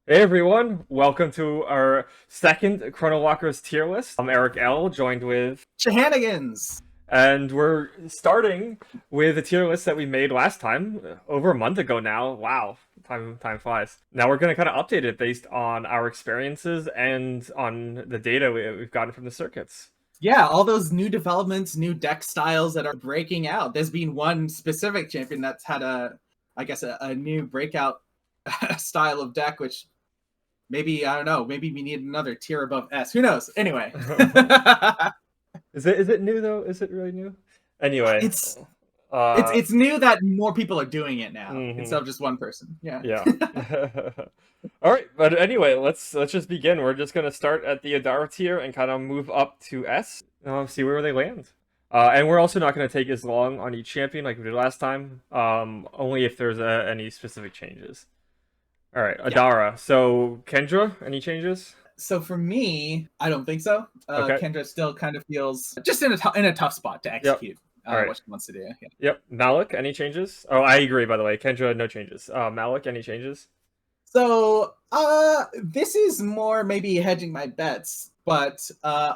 Hey everyone, welcome to our second Chronowalkers tier list. I'm Eric L, joined with, Shehanigans. and we're starting with a tier list that we made last time, over a month ago now. Wow, time flies. Now we're going to kind of update it based on our experiences and on the data we've gotten from the circuits. Yeah, all those new developments, new deck styles that are breaking out. There's been one specific champion that's had a new breakout style of deck, which maybe, I don't know, maybe we need another tier above S. Who knows? Anyway. Is it new though? Is it really new? Anyway, it's it's uh, it's new that more people are doing it now instead mhm. of just one person. Yeah. Yeah. All right, but anyway, let's just begin. We're just gonna start at the Odara tier and kind of move up to S. See where they land. And we're also not gonna take as long on each champion like we did last time. Only if there's any specific changes. All right, Yeah. Odara. So Kendra, any changes? So for me, I don't think so. Okay. Kendra still kind of feels just in a tough spot to Yep. execute All right. what she wants to do. Yeah. Yep. Malik, any changes? Oh, I agree. By the way, Kendra, no changes. Malik, any changes? So, this is more maybe hedging my bets, but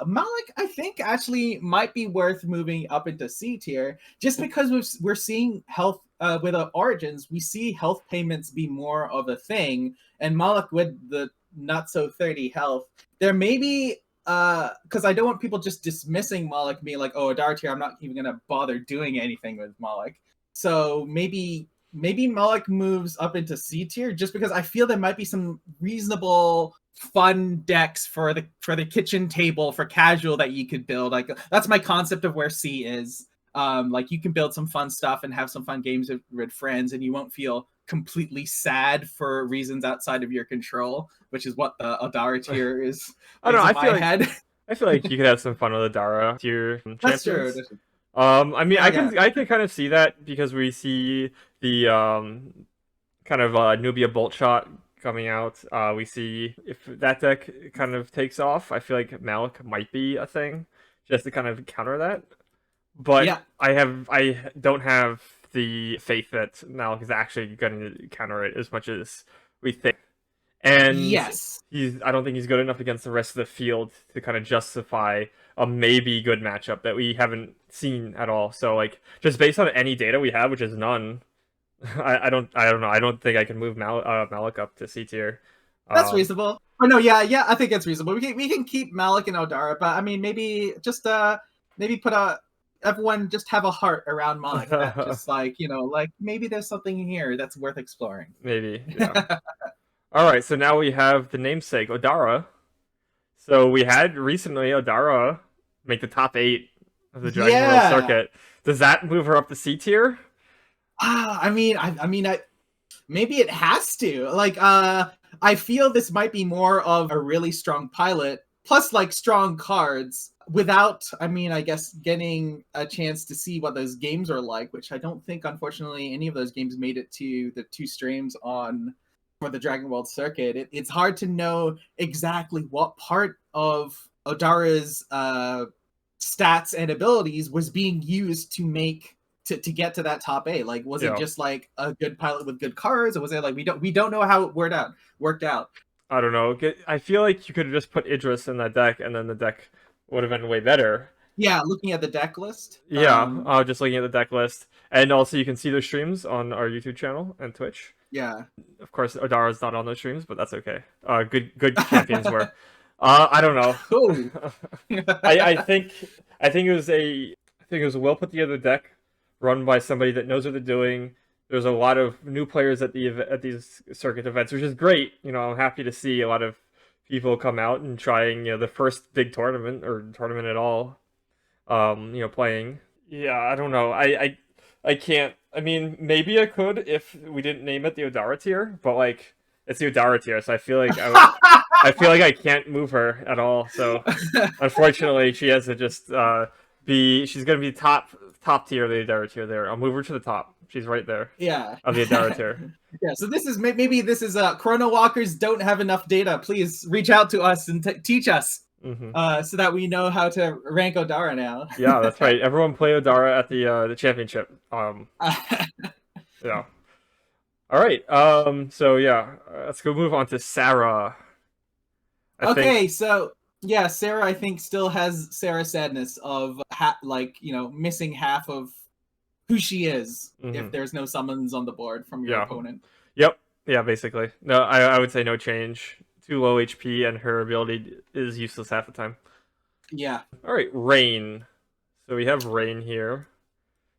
Malik, I think actually might be worth moving up into C tier, just because we're seeing health with Origins, we see health payments be more of a thing, and Malik with the not so 30 health, there may be because I don't want people just dismissing Malik, being like, oh, Odara tier, I'm not even gonna bother doing anything with Malik. So maybe Malik moves up into C tier just because I feel there might be some reasonable fun decks for the kitchen table for casual that you could build. Like that's my concept of where C is. Like you can build some fun stuff and have some fun games with friends, and you won't feel completely sad for reasons outside of your control, which is what the Odara tier is I don't know. in my head. I feel like you could have some fun with Adara tier That's true. champions. That's true. I mean, Yeah, yeah. I can kind of see that because we see the kind of Nubia Bolt Shot coming out. We see if that deck kind of takes off. I feel like Malik might be a thing just to kind of counter that. But Yeah. I don't have the faith that Malik is actually going to counter it as much as we think. And Yes. I don't think he's good enough against the rest of the field to kind of justify a maybe good matchup that we haven't seen at all. So like just based on any data we have, which is none, I don't know. I don't think I can move Malik up to C tier. That's Um, reasonable. Oh no, yeah, I think it's reasonable. We can keep Malik and Odara, but I mean maybe just maybe put a everyone just have a heart around Malik that just like like maybe there's something here that's worth exploring. maybe, yeah. All right, so now we have the namesake Odara. So we had recently Odara make the top 8 of the Dragon World Yeah. circuit. Does that move her up to C tier? I maybe it has to. Like I feel this might be more of a really strong pilot plus like strong cards without I guess getting a chance to see what those games are like, which I don't think unfortunately any of those games made it to the 2 streams on for the Dragon World circuit. It's hard to know exactly what part of Odara's stats and abilities was being used to make to get to that top 8. Like was it Yeah. just like a good pilot with good cards, or was it like we don't know how it worked out. I don't know. I feel like you could have just put Idris in that deck, and then the deck would have been way better. Yeah, looking at the deck list. Yeah, just looking at the deck list, and also you can see those streams on our YouTube channel and Twitch. Yeah. Of course, Odara's not on those streams, but that's okay. Good champions were. I don't Oh. know. I think it was a well put together deck, run by somebody that knows what they're doing. There's a lot of new players at these circuit events, which is great. I'm happy to see a lot of people come out and trying the first big tournament or tournament at all. Playing. Yeah, I don't know. I can't. I mean, maybe I could if we didn't name it the Odara tier, but like it's the Odara tier, so I feel like I feel like I can't move her at all. So unfortunately, she has to just be. She's gonna be top tier of the Odara tier. There, I'll move her to the top. She's right there Yeah. of the Odara tier. Yeah, so this is maybe this is Chronowalkers don't have enough data. Please reach out to us and teach us so that we know how to rank Odara now. Yeah, that's right. Everyone play Odara at the championship. Yeah. All right. So yeah, let's go move on to Sarah. I think. Okay, so yeah, Sarah, I think still has Sarah sadness of like missing half of who she is if Mhm. there's no summons on the board from your Yeah. opponent. Yep. Yeah. Basically. No. I would say no change. Too low HP, and her ability is useless half the time. Yeah, All right. Rain. So we have Rain here.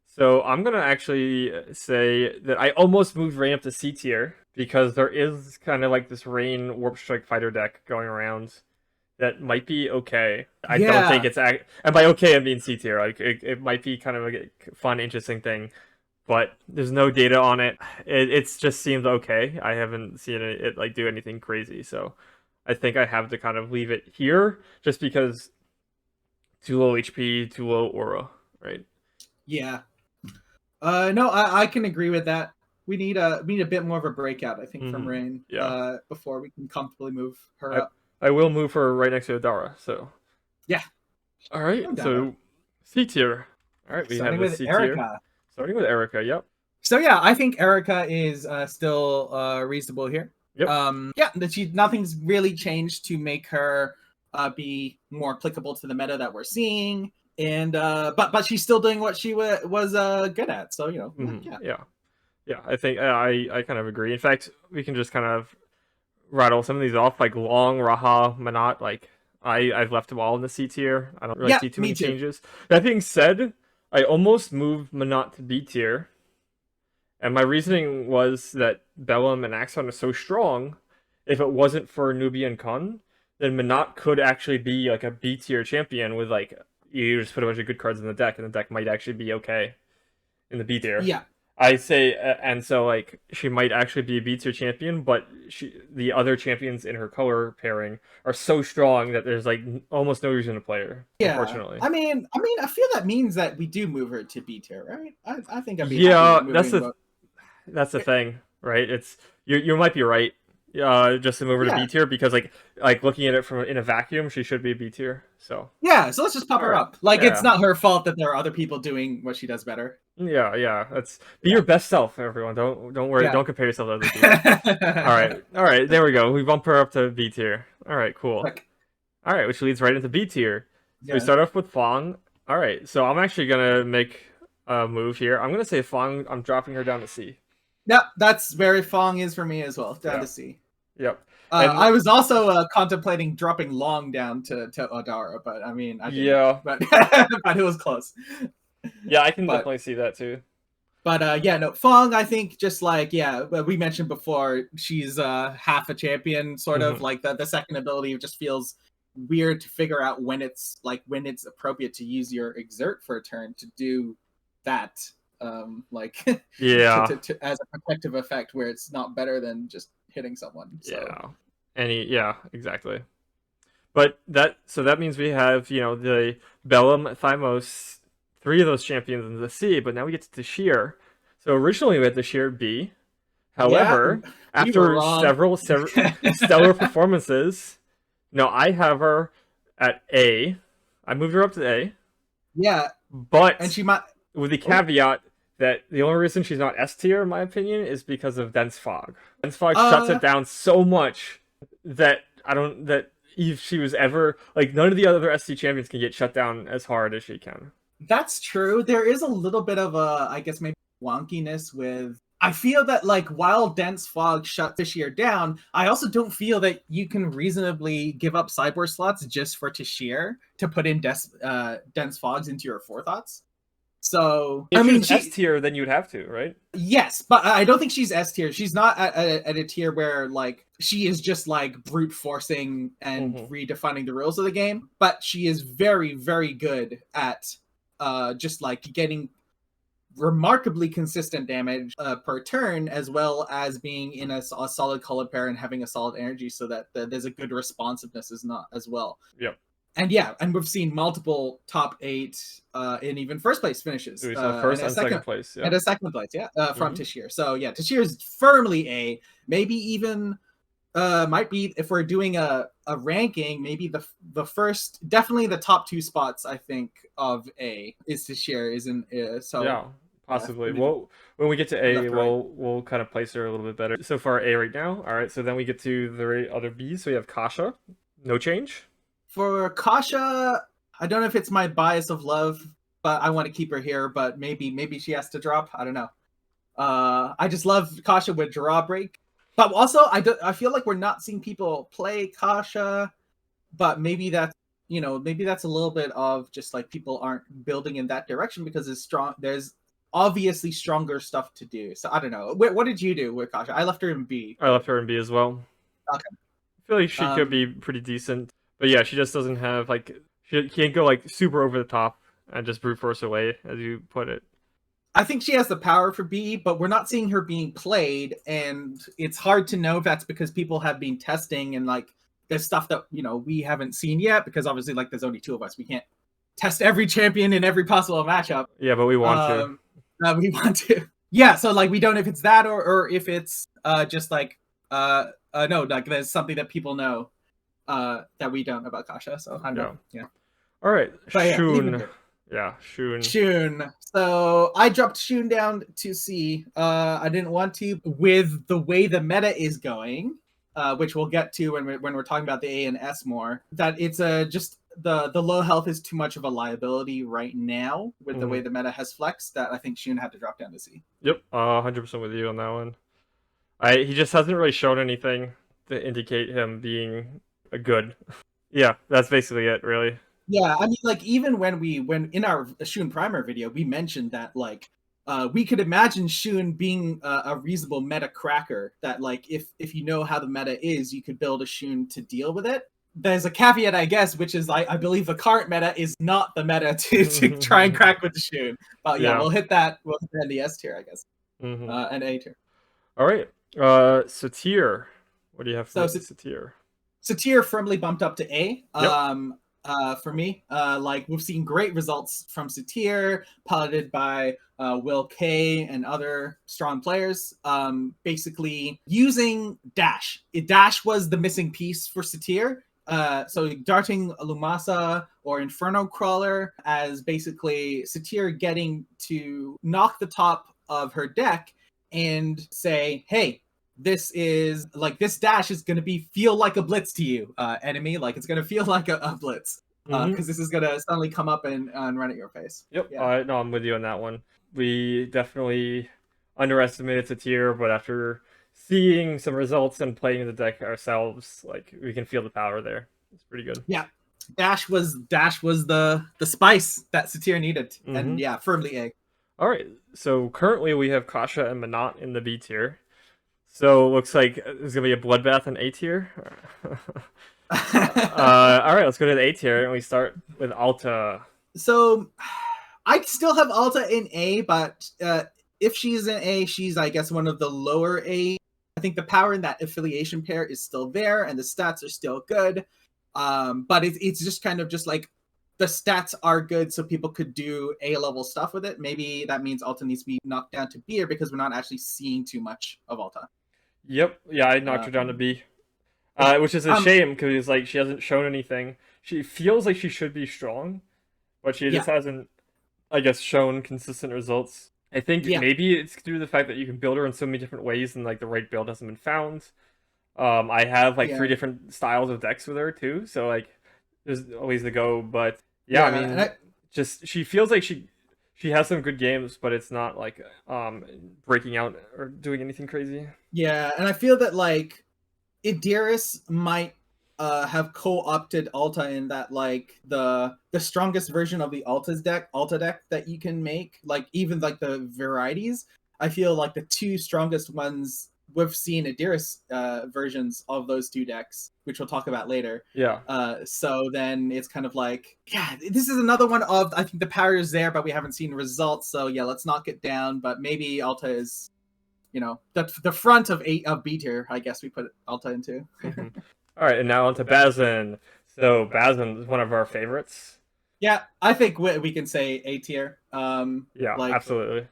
So I'm gonna actually say that I almost moved Rain up to C tier because there is kind of like this Rain Warp Strike fighter deck going around that might be okay. I don't think yeah, it's and by okay I mean C tier. Like it might be kind of a fun, interesting thing, but there's no data on it. It's just seems okay. I haven't seen it like do anything crazy, so I think I have to kind of leave it here just because too low HP, too low aura, right? yeah. No, I can agree with that. We need a bit more of a breakout, I think, from Rain Yeah. before we can comfortably move her I up. I will move her right next to Odara. So Yeah, all right, no doubt. so C tier. All right, we have Starting a with C tier. Erica. Starting with Erica. Yep. So yeah, I think Erica is still reasonable here. Yep. Yeah, nothing's really changed to make her be more applicable to the meta that we're seeing, and but she's still doing what she was good at. So yeah. Yeah. Yeah. I think I kind of agree. In fact, we can just kind of rattle some of these off, like Long, Raha, Manat. Like I've left them all in the C tier. I don't really Yeah, see too me many too. changes. That being said, I almost moved Manat to B tier, and my reasoning was that Bellum and Axon are so strong. If it wasn't for Nubian Kun, then Minot could actually be like a B tier champion with like you just put a bunch of good cards in the deck, and the deck might actually be okay in the B tier. Yeah, I say, and so like she might actually be a B tier champion, but the other champions in her color pairing are so strong that there's like almost no reason to play her. yeah. Unfortunately. I feel that means that we do move her to B tier, right? I think I'd be happy Yeah, with moving. that's the thing, right? It's you might be right. Just to move her to Yeah, B tier because like looking at it from in a vacuum, she should be a B tier. So yeah. So let's just pop all her right, up. Like it's yeah, not her fault that there are other people doing what she does better. yeah. That's be Yeah, your best self, everyone. Don't worry. yeah. Don't compare yourself to other people. All right. There we go. We bump her up to B tier. All right, cool. Like, All right, which leads right into B tier. So we yeah. start off with Fong. All right, so I'm actually gonna make a move here. I'm gonna say Fong. I'm dropping her down to C. Yep, that's where Fong is for me as well, down Yeah. to C. Yep. And I was also contemplating dropping Long down to Odara, but I mean, I didn't. yeah, But but it was close. yeah, I can But definitely see that too. yeah, no, Fong. I think just like we mentioned before, she's half a champion, sort of Hmm. like the second ability just feels weird to figure out when it's appropriate to use your exert for a turn to do that. Like Yeah, as a protective effect where it's not better than just hitting someone. So yeah. Yeah, exactly. But that means we have the Bellum, Thymos, three of those champions in the C. But now we get to Tashir. So originally we had Tashir B. yeah, However, we were after wrong. several stellar performances, no, I have her at A. I moved her up to A, Yeah, and but she might. with the Oh, caveat that the only reason she's not S tier, in my opinion, is because of Dense Fog. Dense Fog shuts uh, it down so much that I don't that if she was ever like none of the other SC champions can get shut down as hard as she can. that's true. There is a little bit of a, I guess, maybe wonkiness with. I feel that like while dense fog shut Tashir down, I also don't feel that you can reasonably give up sideboard slots just for Tashir to put in dense fogs into your forethoughts. So If I she mean, was S tier, then you'd have to, right? yes, but I don't think she's S tier. She's not at a tier where like she is just like brute forcing and Hmm. redefining the rules of the game. But she is very, very good at just like getting remarkably consistent damage per turn, as well as being in a solid color pair and having a solid energy, so that there's a good responsiveness as well. Yep. And yeah, and we've seen multiple top 8 in even first place finishes, We saw first and second place. and Yep. a second place, yeah, from Hmm. Tashir. So yeah, Tashir is firmly A. Maybe even might be, if we're doing a ranking, maybe the first, definitely the top 2 spots I think of A is Tashir, isn't so Yeah. Possibly. maybe Well, when we get to A, left or right. we'll kind of place her a little bit better. So far, A right now. All right. So then we get to the other Bs. So we have Kasha. No change. For Kasha, I don't know if it's my bias of love, but I want to keep her here. But maybe she has to drop. I don't know. I just love Kasha with Drawbreak, but also I feel like we're not seeing people play Kasha, but maybe that's maybe that's a little bit of just like people aren't building in that direction because there's obviously stronger stuff to do. So I don't know. What did you do with Kasha? I left her in B. I left her in B as well. Okay. I feel like she could be pretty decent, but yeah, she just doesn't have like she can't go like super over the top and just brute force away, as you put it. I think she has the power for B, but we're not seeing her being played, and it's hard to know if that's because people have been testing and like there's stuff that we haven't seen yet because obviously like there's only two of us. We can't test every champion in every possible matchup. Yeah, but we want to. We want to. Yeah, so like we don't know if it's that or if it's just like no, like there's something that people know that we don't about Kasha. So I don't know. Yeah. All right, But Shun. Yeah, Shun. Shun. So I dropped Shun down to C. I didn't want to with the way the meta is going, which we'll get to when we're talking about the A and S more. That it's just the low health is too much of a liability right now with the way the meta has flexed. That I think Shun had to drop down to C. Yep, 100% with you on that one. He just hasn't really shown anything to indicate him being a good. Yeah, that's basically it, really. Yeah, I mean, like even when in our Shun primer video, we mentioned that like we could imagine Shun being a reasonable meta cracker. That like if you know how the meta is, you could build a Shun to deal with it. There's a caveat, I guess, which is I believe the current meta is not the meta to try and crack with the Shun. But yeah, we'll hit that. We'll hit that in the S tier, I guess, and A tier. All right, Satir. What do you have for Satir? Satir firmly bumped up to A. Yep. For me, like we've seen great results from Satir, piloted by Will K and other strong players. Basically using dash. Dash was the missing piece for Satir. So darting Lumasa or Inferno Crawler as basically Satir getting to knock the top of her deck and say, hey, this is like this dash is going to feel like a blitz to you, enemy. Like it's going to feel like a blitz because this is going to suddenly come up and run at your face. Yep. Yeah. No, I'm with you on that one. We definitely underestimated Satir, but after seeing some results and playing the deck ourselves, like we can feel the power there. It's pretty good. Yeah. Dash was the spice that Satir needed, and yeah, firmly A. All right. So currently we have Kasha and Manat in the B tier. So it looks like there's gonna be a bloodbath in A tier. All right, let's go to the A tier, and we start with Alta. So I still have Alta in A, but if she's in A, she's I guess one of the lower A. I think the power in that affiliation pair is still there, and the stats are still good. But it's just kind of just like the stats are good, so people could do A level stuff with it. Maybe that means Alta needs to be knocked down to B, because we're not actually seeing too much of Alta. Yep, yeah, I knocked her down to B, which is a shame because like she hasn't shown anything. She feels like she should be strong, but she just hasn't, I guess, shown consistent results. I think maybe it's due to the fact that you can build her in so many different ways, and like the right build hasn't been found. I have like 3 different styles of decks with her too, so like there's always the go. But yeah, I mean, just she feels like she has some good games, but it's not like breaking out or doing anything crazy. Yeah, and I feel that like Idiris might have co-opted Alta in that like the strongest version of the Alta deck that you can make, like even like the varieties. I feel like the 2 strongest ones we've seen Idiris versions of those 2 decks, which we'll talk about later. Yeah. So then it's kind of like, yeah, this is another one of, I think the power is there, but we haven't seen results. So yeah, let's knock it down. But maybe Alta is, the front of B tier, I guess we put Alta into. All right, and now onto Bazin. So Bazin is one of our favorites. Yeah, I think we can say A tier. Yeah, like, absolutely.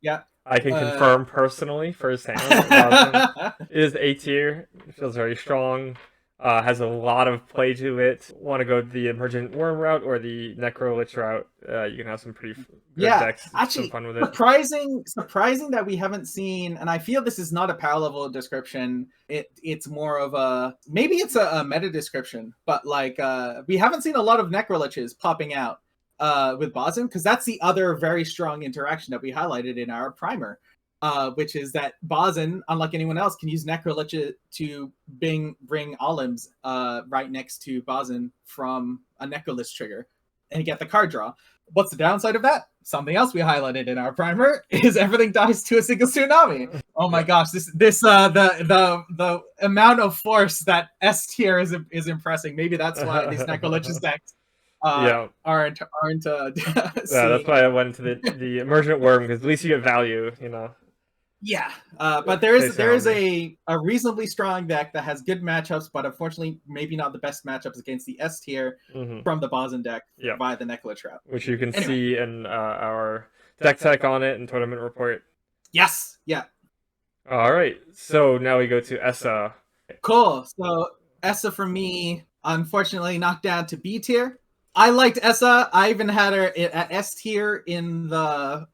Yeah. I can confirm personally firsthand. Bazin is A tier. It feels very strong. Has a lot of play to it. Want to go the Emergent Worm route or the Necro Lich route? You can have some pretty good Yeah, decks. Some actually, fun with it. surprising that we haven't seen, and I feel this is not a power level description. It's more of a maybe it's a meta description, but like we haven't seen a lot of Necroliches popping out with Bazin, because that's the other very strong interaction that we highlighted in our primer. Which is that Bazin, unlike anyone else, can use Necrolich to bring Olims right next to Bazin from a Necrolich trigger and get the card draw. What's the downside of that? Something else we highlighted in our primer is everything dies to a single tsunami. Oh my gosh, the amount of force that S tier is impressing. Maybe that's why these Necrolich's decks aren't yeah, that's why I went into the Emergent Worm, because at least you get value, you know. Yeah, but there is a reasonably strong deck that has good matchups, but unfortunately maybe not the best matchups against the S tier from the Bazin deck via the Necrolich route. Which you can see in our deck tech on it and tournament report. Yes, yeah. All right, so now we go to Essa. Cool. So Essa for me, unfortunately knocked down to B tier. I liked Essa. I even had her at S tier in the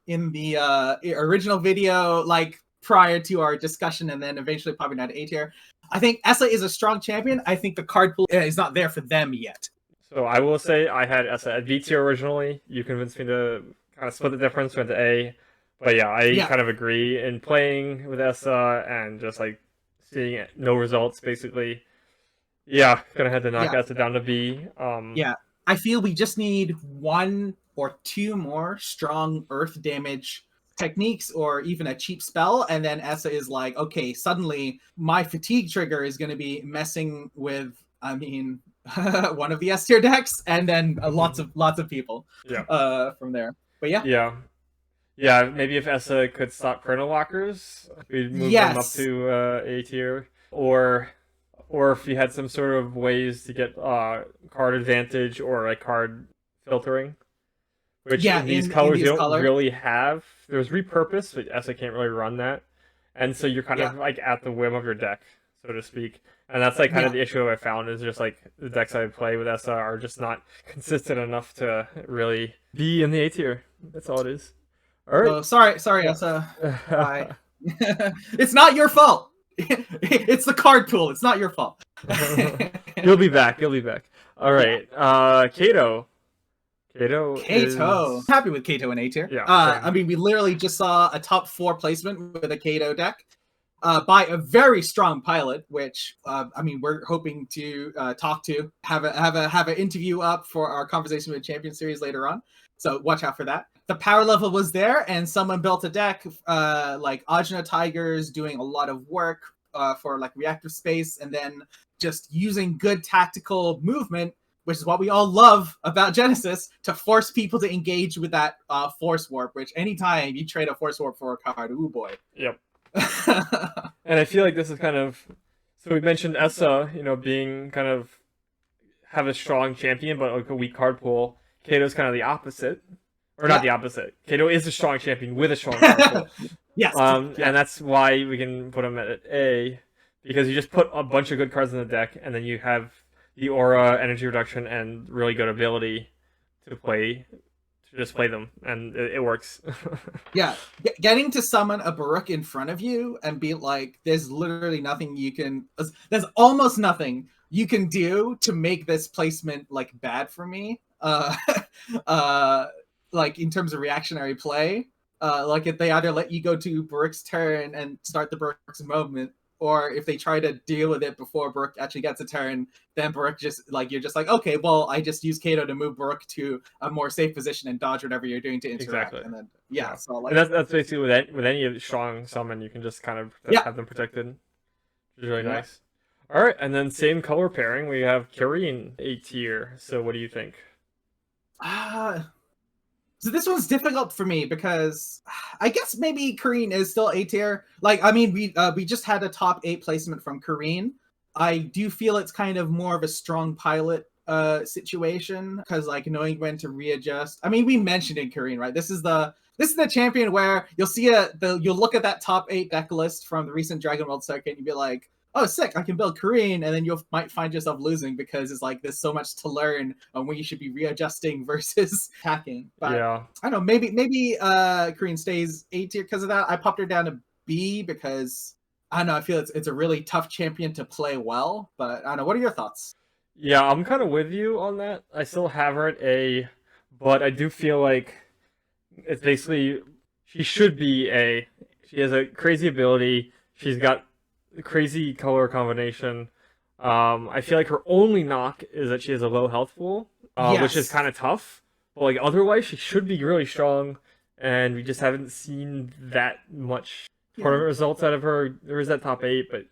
original video, like prior to our discussion, and then eventually popping down to A tier. I think Essa is a strong champion. I think the card pool is not there for them yet. So I will say I had Essa at B tier originally. You convinced me to kind of split the difference, went to A. But yeah, I kind of agree. In playing with Essa and just like seeing no results, basically, yeah, gonna have to knock Essa down to B. Yeah. I feel we just need one or two more strong earth damage techniques or even a cheap spell, and then Essa is like, okay, suddenly my fatigue trigger is going to be messing with, I mean, one of the S tier decks, and then lots of people from there. But yeah, maybe if Essa could stop Chronowalkers, we'd move them up to A tier, or if you had some sort of ways to get card advantage or like card filtering, which in these colors you don't really have. There's repurpose, but Essa can't really run that, and so you're kind of like at the whim of your deck, so to speak. And that's like kind of the issue I found, is just like the decks I play with Essa are just not consistent enough to really be in the A tier. That's all it is. All right. Oh, sorry, Essa. Bye. It's not your fault. It's the card pool. It's not your fault. You'll be back. All right. Kato. I'm happy with Kato in A tier. Yeah. I mean, we literally just saw a top 4 placement with a Kato deck by a very strong pilot, which I mean, we're hoping to talk to, have an interview up for our conversation with Champion Series later on. So watch out for that. The power level was there, and someone built a deck like Ajna Tigers doing a lot of work for like reactive space, and then just using good tactical movement, which is what we all love about Genesis, to force people to engage with that force warp, which anytime you trade a force warp for a card, ooh boy. Yep. And I feel like this is kind of, so we mentioned Essa, you know, being kind of have a strong champion but like a weak card pool. Kato's kind of the opposite. Or not the opposite. Kato is a strong champion with a strong card pool. Yes. And that's why we can put him at A, because you just put a bunch of good cards in the deck, and then you have the aura, energy reduction, and really good ability to just play them, and it works. Yeah, getting to summon a Baruch in front of you and be like, there's literally nothing there's almost nothing you can do to make this placement like bad for me. Like in terms of reactionary play, like if they either let you go to Baruch's turn and start the Baruch's movement, or if they try to deal with it before Baruch actually gets a turn, then Baruch just like, you're just like, okay, well, I just use Kato to move Baruch to a more safe position and dodge whatever you're doing to interact. Exactly. And then so like, and that's basically with any strong summon, you can just kind of have them protected, which is really nice. All right, and then same color pairing, we have Kireen A tier. So what do you think? So this one's difficult for me because I guess maybe Kireen is still A tier. Like, I mean, we just had a top 8 placement from Kireen. I do feel it's kind of more of a strong pilot situation, because like knowing when to readjust. I mean, we mentioned in Kireen, right? This is the champion where you'll see you'll look at that top 8 deck list from the recent Dragon World circuit and you'll be like, oh, sick, I can build Korean, and then you might find yourself losing because it's like there's so much to learn on when you should be readjusting versus hacking. But Yeah. I don't know, maybe Korean stays A tier because of that. I popped her down to B because I don't know, I feel it's a really tough champion to play well. But I don't know, what are your thoughts? Yeah, I'm kind of with you on that. I still have her at A, but I do feel like it's basically she should be A. She has a crazy ability. She's got a crazy color combination. I feel like her only knock is that she has a low health pool, which is Yes. kind of tough. But like otherwise, she should be really strong, and we just haven't seen that much Yeah. tournament results out of her. There is that top 8, but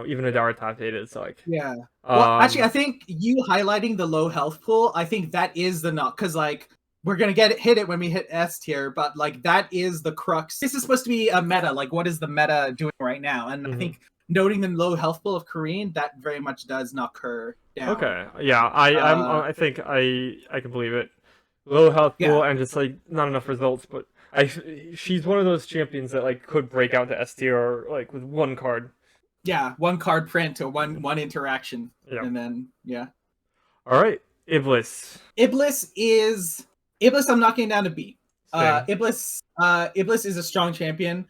even Odara top 8 is like Yeah. Well, actually, I um think you highlighting the low health pool, I think that is the knock, because like we're gonna hit it when we hit S tier, but like that is the crux. This is supposed to be a meta. Like, what is the meta doing right now? And I mhm. think noting the low health pool of Korean, that very much does knock her down. Okay. Yeah, I think I can believe it. Low health Yeah, pool and just like not enough results, but I she's one of those champions that like could break out to S tier or like with one card. yeah, one card print or one interaction, Yeah. and then yeah. All right. Iblis. Iblis is Iblis. I'm knocking down to B. Same. Iblis is a strong champion.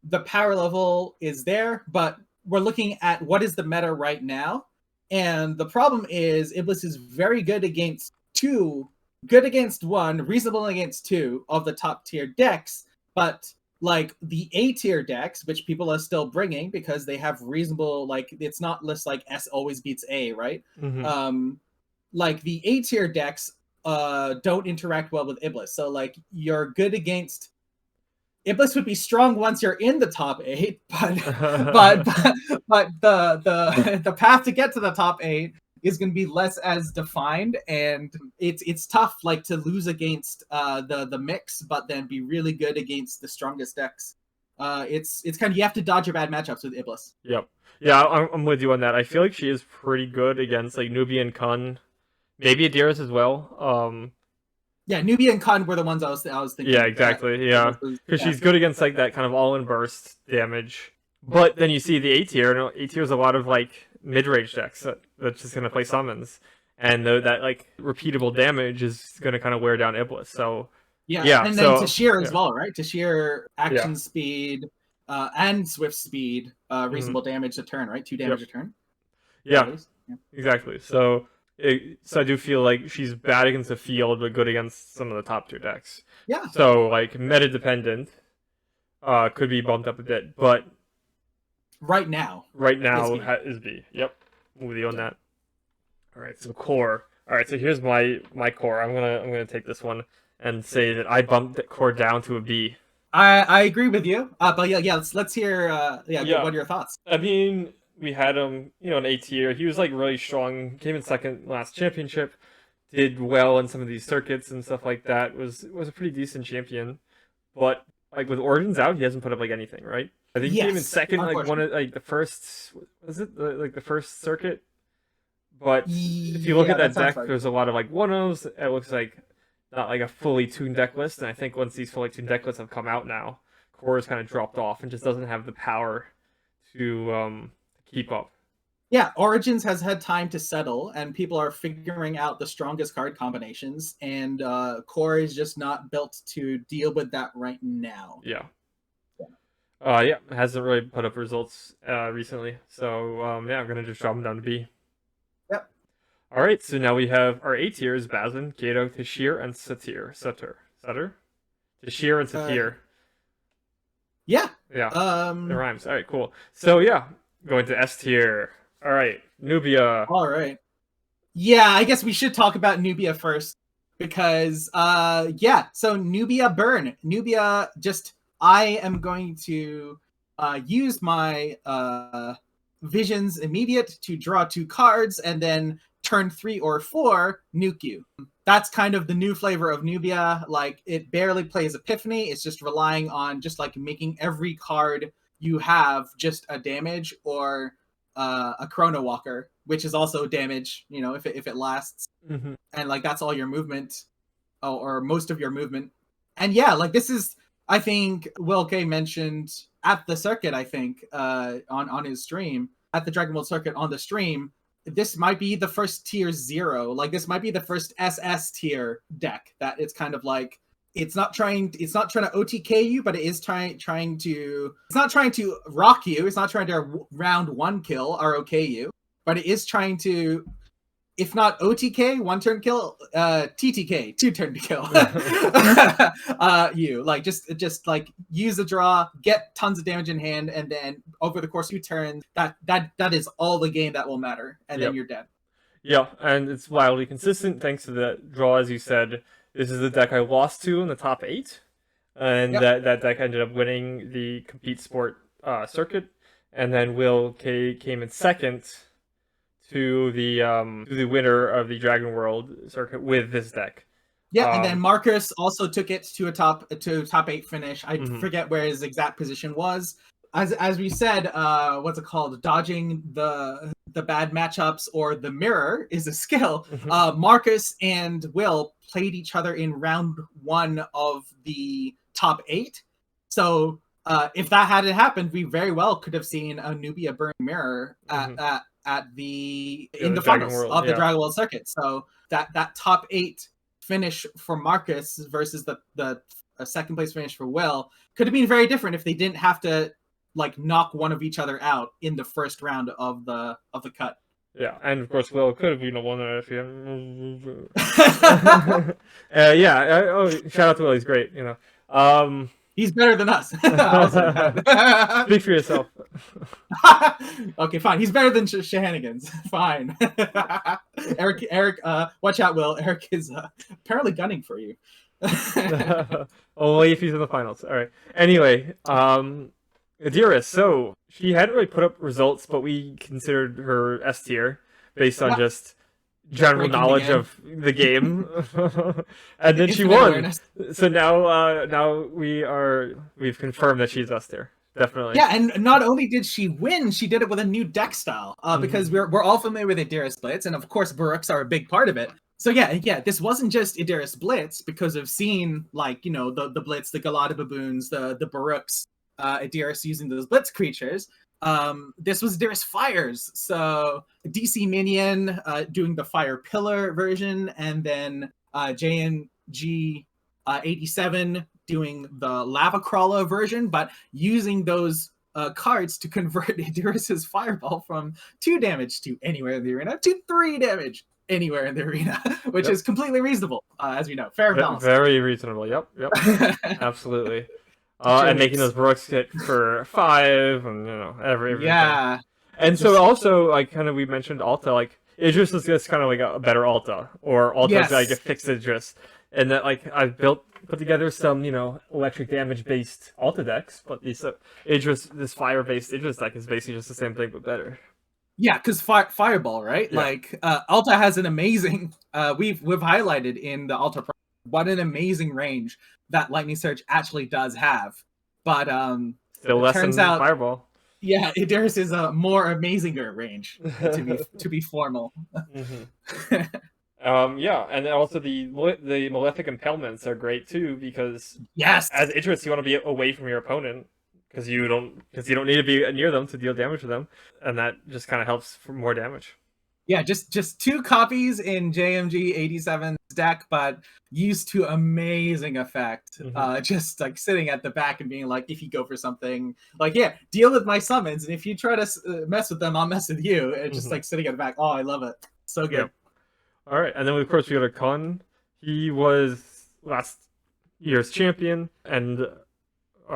The power level is there, but we're looking at what is the meta right now. And the problem is Iblis is very good against two, good against one, reasonable against two of the top tier decks, but like the A tier decks, which people are still bringing because they have reasonable, like it's not list like S always beats A, right? Hmm. Like the A tier decks don't interact well with Iblis. So like you're good against Iblis would be strong once you're in the top 8, but the path to get to the top 8 is going to be less as defined, and it's tough like to lose against the mix, but then be really good against the strongest decks. It's kind of, you have to dodge your bad matchups with Iblis. Yep. Yeah, I'm with you on that. I feel like she is pretty good against like Nubian Kun, maybe Adiras as well. Yeah, Nubia and Khan were the ones I was Yeah, thinking that exactly. Yeah, because yeah. she's good against like that kind of all-in burst damage. But then you see the A tier, and A tier is a lot of like mid-range decks that's just gonna play summons, and that like repeatable damage is gonna kind of wear down Iblis. So Yeah, yeah, and then so Tashir as yeah, well, right? Tashir yeah, action speed and swift speed, hmm, reasonable damage a turn, right? 2 yep, damage a turn, at yeah, least. Yeah. exactly. So I do feel like she's bad against the field, but good against some of the top tier decks. Yeah. So like meta dependent, could be bumped up a bit, but Right now right is now B. is B. Yep, I'm with you on Yeah. that. All right, so core. All right, so here's my core. I'm gonna take this one and say that I bumped the core down to a B. I agree with you. But yeah, let's hear yeah, Yeah, what are your thoughts? I mean we had him, an A tier. He was like really strong. Came in second last championship. Did well in some of these circuits and stuff like that. Was a pretty decent champion, but like with Origins out, he hasn't put up like anything, right? I think he came in Yes, second, like one unfortunately. of like the first. Was it like the first circuit? But if you look Yeah, at that that sounds deck, right. there's a lot of like one-ohs. It looks like not like a fully tuned deck list. And I think once these fully tuned deck lists have come out now, core has kind of dropped off and just doesn't have the power to keep up. Yeah, Origins has had time to settle, and people are figuring out the strongest card combinations, and Core is just not built to deal with that right now. Yeah. Yeah, hasn't really put up results recently. So yeah, I'm gonna just drop him down to B. Yep. All right, so now we have our A tiers: Bazin, Kato, Tashir, and Satyr. Sutter, Tashir and Uh, Satyr. yeah. Yeah, it Um. rhymes. All right, cool. So yeah, going to S tier. All right, Nubia. All right. Yeah, I guess we should talk about Nubia first because yeah, so Nubia burn. Nubia just I am going to use my visions immediate to draw 2 cards and then turn 3 or 4 nuke you. That's kind of the new flavor of Nubia. Like it barely plays Epiphany. It's just relying on just like making every card you have just a damage or a Chronowalker, which is also damage, if it lasts. Mm-hmm. And like that's all your movement, or most of your movement. And yeah, like this is, I think Will K mentioned at the circuit, I think, on his stream. at the Dragon Ball circuit on the stream, this might be the first tier 0. Like this might be the first SS tier deck that it's kind of like it's not trying to OTK you, but it is trying to it's not trying to rock you, it's not trying to round 1 kill ROK you, but it is trying to, if not OTK, 1 turn kill, TTK, 2 turn to kill. You like just like use the draw, get tons of damage in hand, and then over the course of 2 turns, that is all the game that will matter, and then you're dead. Yeah, and it's wildly consistent thanks to the draw, as you said. This is the deck I lost to in the top 8, and that deck ended up winning the CompetEsport circuit, and then Will K came in second to the winner of the Dragon World circuit with this deck. Yeah, and then Marcus also took it to a top 8 finish. I forget where his exact position was. As we said, what's it called? Dodging the bad matchups or the mirror is a skill. Marcus and Will played each other in round 1 of the top 8. So if that hadn't happened, we very well could have seen a Nubia burn mirror in the finals of the Dragon World circuit. So that top 8 finish for Marcus versus the second place finish for Will could have been very different if they didn't have to like knock one of each other out in the first round of the cut. Yeah, and of course Will could have been a winner if you. Shout out to Will, he's great. He's better than us. Speak for yourself. Okay, fine. He's better than Shehanigans. Fine. Eric, watch out, Will. Eric is apparently gunning for you. Only if he's in the finals. All right. Anyway, Odara, so she hadn't really put up results, but we considered her S tier based on just general knowledge of the game. And then she won. Awareness. So now we've confirmed that she's S tier. Definitely. Yeah, and not only did she win, she did it with a new deck style. Because we're all familiar with Odara's Blitz, and of course Baruchs are a big part of it. So yeah, this wasn't just Odara's Blitz because of seeing the Blitz, the Galata Baboons, the Baruchs, Odara's using those Blitz creatures. This was Odara's Fires. So DC Minion doing the Fire Pillar version, and then JNG 87 doing the Lava Crawler version, but using those cards to convert Odara's Fireball from 2 damage to anywhere in the arena to 3 damage anywhere in the arena, which is completely reasonable, as we know. Fair balance. Very reasonable. Yep. Absolutely. And making those Brooks hit for 5, and everything. Yeah. And so also, like, kind of we mentioned Alta, like Idris is just kind of like a better Alta, or Alta's like a fixed Idris, and that like I've put together some electric damage based Alta decks, but this fire based Idris deck is basically just the same thing but better. Yeah, because Fireball, right? Yeah. Like Alta has an amazing. We've highlighted in the Alta Pro what an amazing range that Lightning Surge actually does have, but still less than Fireball. Yeah, Odara's is a more amazinger range to be formal. Yeah, and also the Malefic Impalements are great too, because as Idris you want to be away from your opponent because you don't need to be near them to deal damage to them, and that just kind of helps for more damage. Yeah, just 2 copies in JMG 87's deck, but used to amazing effect. Just like sitting at the back and being like, if you go for something, like, deal with my summons, and if you try to mess with them, I'll mess with you. And just like sitting at the back. Oh, I love it. So good. Yep. All right, and then of course we got a Con. He was last year's champion and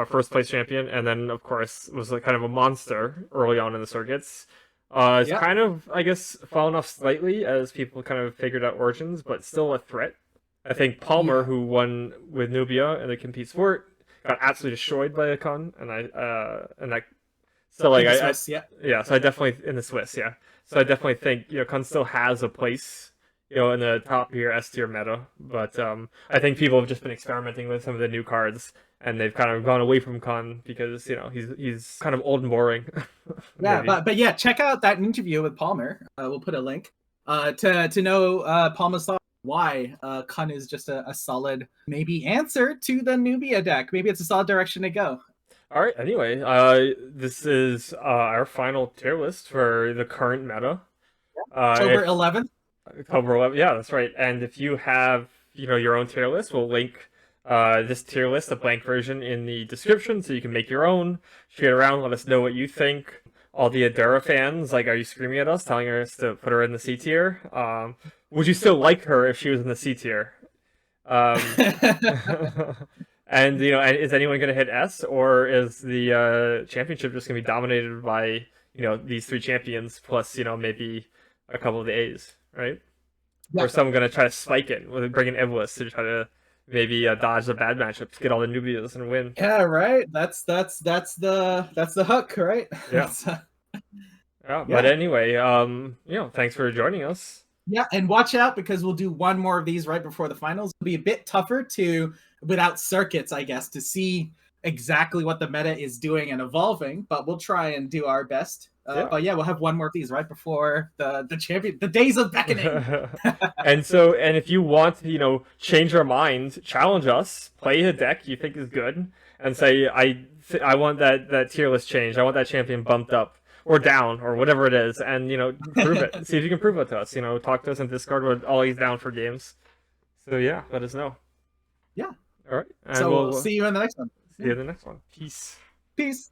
first place champion, and then of course was like kind of a monster early on in the circuits. It's kind of, I guess, fallen off slightly as people kind of figured out Origins, but still a threat. I think Palmer, who won with Nubia in the CompetEsport, got absolutely destroyed by a Con, so I definitely in the Swiss, so I definitely think Con still has a place, in the top tier S tier meta, but I think people have just been experimenting with some of the new cards, and they've kind of gone away from Con because he's kind of old and boring. but check out that interview with Palmer. We'll put a link to know Palmer's thought why Con is just a solid maybe answer to the Nubia deck. Maybe it's a solid direction to go. All right. Anyway, this is our final tier list for the current meta. October If 11th. October 11th, yeah, that's right. And if you have, your own tier list, we'll link this tier list, a blank version, in the description, so you can make your own. Share it around. Let us know what you think. All the Odara fans, like, are you screaming at us, telling us to put her in the C tier? Would you still like her if she was in the C tier? Um, and and is anyone going to hit S, or is the championship just going to be dominated by these three champions plus maybe a couple of the A's, right? Yeah. Or someone going to try to spike it with bring in Iblis to try to maybe dodge the bad matchups, get all the newbies and win. Yeah, right. That's the hook, right? Yeah. Yeah. But anyway, thanks for joining us. Yeah, and watch out because we'll do one more of these right before the finals. It'll be a bit tougher without circuits, I guess, to see exactly what the meta is doing and evolving, but we'll try and do our best. But yeah, we'll have one more of these right before the Days of Beckoning. and if you want to, change our mind, challenge us, play a deck you think is good, and say, I want that tier list changed. I want that champion bumped up or down or whatever it is, and prove it. See if you can prove it to us. Talk to us in Discord. We're always down for games. So yeah, let us know. Yeah. All right. And so we'll see you in the next one. See you in the next one. Peace. Peace.